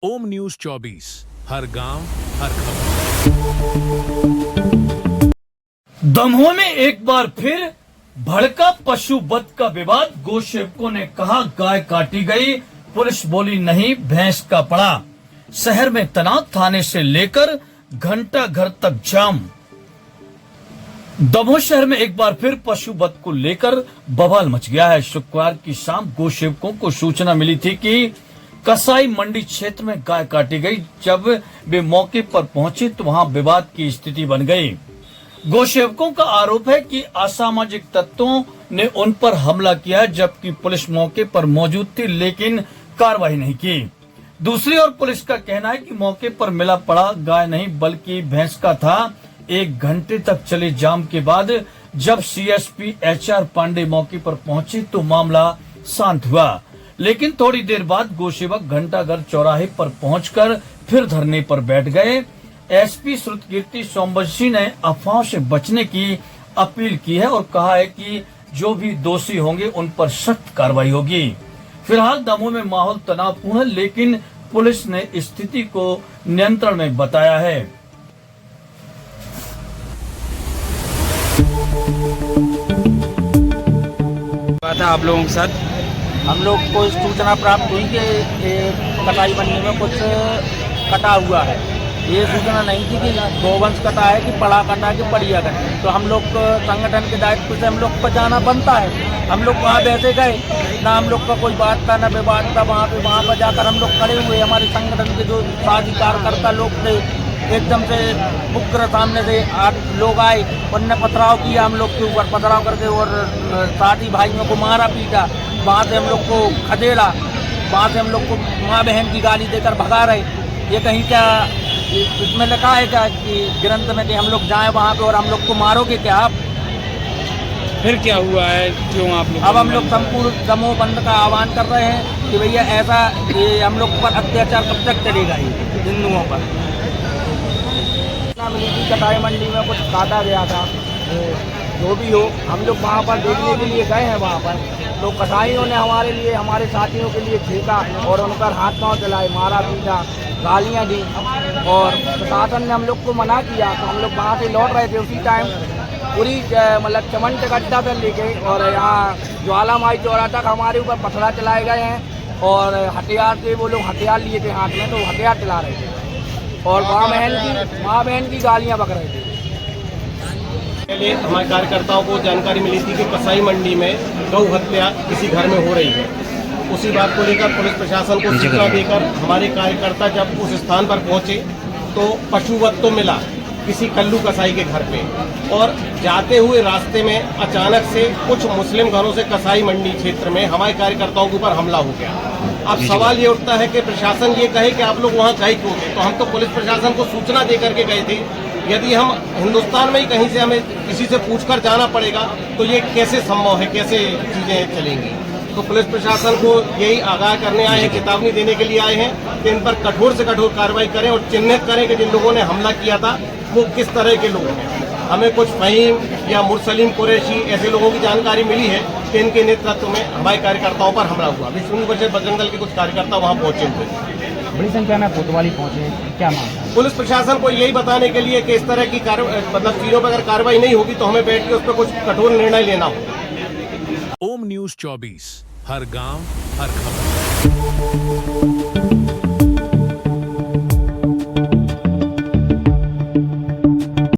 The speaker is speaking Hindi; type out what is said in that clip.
ओम न्यूज 24 हर गांव हर खबर। दमोह में एक बार फिर भड़का पशु वध का विवाद। गोसेवकों ने कहा गाय काटी गई, पुलिस बोली नहीं, भैंस का पड़ा। शहर में तनाव, थाने से लेकर घंटा घर तक जाम। दमोह शहर में एक बार फिर पशु वध को लेकर बवाल मच गया है। शुक्रवार की शाम गोसेवकों को सूचना मिली थी कि कसाई मंडी क्षेत्र में गाय काटी गई। जब वे मौके पर पहुंचे तो वहां विवाद की स्थिति बन गई। गोसेवकों का आरोप है कि असामाजिक तत्वों ने उन पर हमला किया, जबकि पुलिस मौके पर मौजूद थी लेकिन कार्रवाई नहीं की। दूसरी ओर पुलिस का कहना है कि मौके पर मिला पड़ा गाय नहीं बल्कि भैंस का था। 1 घंटे तक चले जाम के बाद जब सीएसपी HR पांडे मौके पर पहुंचे तो मामला शांत हुआ, लेकिन थोड़ी देर बाद गोसेवक घंटाघर चौराहे पर पहुंचकर फिर धरने पर बैठ गए। एसपी श्रुतकीर्ति सोमवंशी ने अफवाहों से बचने की अपील की है और कहा है कि जो भी दोषी होंगे उन पर सख्त कार्रवाई होगी। फिलहाल दमोह में माहौल तनावपूर्ण है, लेकिन पुलिस ने स्थिति को नियंत्रण में बताया है। आप लोगों के साथ हम लोग को सूचना प्राप्त हुई कि कटाई मंडी में कुछ कटा हुआ है। ये सूचना नहीं थी कि गोवंश कटा है कि पड़ा कटा कि बढ़िया कटा। तो हम लोग संगठन के दायित्व से हम लोग को जाना बनता है। हम लोग वहाँ वैसे गए ना, हम लोग का कोई बात था ना विवाद था। वहाँ पर जाकर हम लोग खड़े हुए। हमारे संगठन के जो साथी कार्यकर्ता लोग थे, एकदम से उग्र सामने से 8 लोग आए, उनने पथराव किया हम लोग के ऊपर, पथराव करके और साथी भाइयों को मारा पीटा। वहाँ से हम लोग को खदेड़ा, वहाँ से हम लोग को माँ बहन की गाली देकर भगा रहे। ये कहीं क्या इसमें लिखा है क्या कि ग्रंथ में कि हम लोग जाएं वहाँ पे और हम लोग को मारोगे क्या आप? फिर क्या हुआ है, क्यों आप लोग? अब हम लोग संपूर्ण दमोह बंद का आह्वान कर रहे हैं कि भैया ऐसा ये हम लोग पर अत्याचार कब तक चलेगा ये हिंदुओं पर। कटाई मंडी में कुछ काटा गया था, जो भी हो हम लोग वहाँ पर देखने के लिए गए हैं। वहाँ पर तो कसाईयों ने हमारे लिए, हमारे साथियों के लिए छेका और उन पर हाथ पांव चलाए, मारा पीटा, गालियाँ दी और प्रशासन ने हम लोग को मना किया। तो हम लोग वहाँ से लौट रहे थे, उसी टाइम पूरी मतलब चमन गड्ढा पर लेके और यहाँ ज्वालामाई चौरा तक हमारे ऊपर पथरा चलाए गए हैं और हथियार से वो लोग हथियार लिए थे हाथ में, तो हथियार चला रहे थे और माँ बहन की गालियाँ बक रहे थे। पहले हमारे कार्यकर्ताओं को जानकारी मिली थी कि कसाई मंडी में गौ हत्या किसी घर में हो रही है। उसी बात को लेकर पुलिस प्रशासन को सूचना देकर हमारे कार्यकर्ता जब उस स्थान पर पहुंचे तो पशुवध तो मिला किसी कल्लू कसाई के घर पे, और जाते हुए रास्ते में अचानक से कुछ मुस्लिम घरों से कसाई मंडी क्षेत्र में हमारे कार्यकर्ताओं के ऊपर हमला हो गया। अब सवाल ये उठता है कि प्रशासन ये कहे कि आप लोग वहाँ गए क्यों थे, तो हम तो पुलिस प्रशासन को सूचना दे करके गए थे। यदि हम हिंदुस्तान में ही कहीं से हमें किसी से पूछकर जाना पड़ेगा तो ये कैसे संभव है, कैसे चीजें चलेंगी। तो पुलिस प्रशासन को यही आगाह करने आए हैं, चेतावनी देने के लिए आए हैं कि इन पर कठोर से कठोर कार्रवाई करें और चिन्हित करें कि जिन लोगों ने हमला किया था वो किस तरह के लोग हैं। हमें कुछ फहीम या मुरसलीम कुरैशी ऐसे लोगों की जानकारी मिली है कि इनके नेतृत्व में हमारे कार्यकर्ताओं पर हमला हुआ। विश्व हिंदू परिषद बजरंग दल के कुछ कार्यकर्ता वहाँ पहुंचे हुए थे। बड़ी संख्या में कोतवाली पहुंचे, क्या मांग? पुलिस प्रशासन को यही बताने के लिए कि इस तरह की मतलब चीजों पर अगर कार्रवाई नहीं होगी तो हमें बैठ के उस पर कुछ कठोर निर्णय लेना होगा। ओम न्यूज 24 हर गांव हर खबर।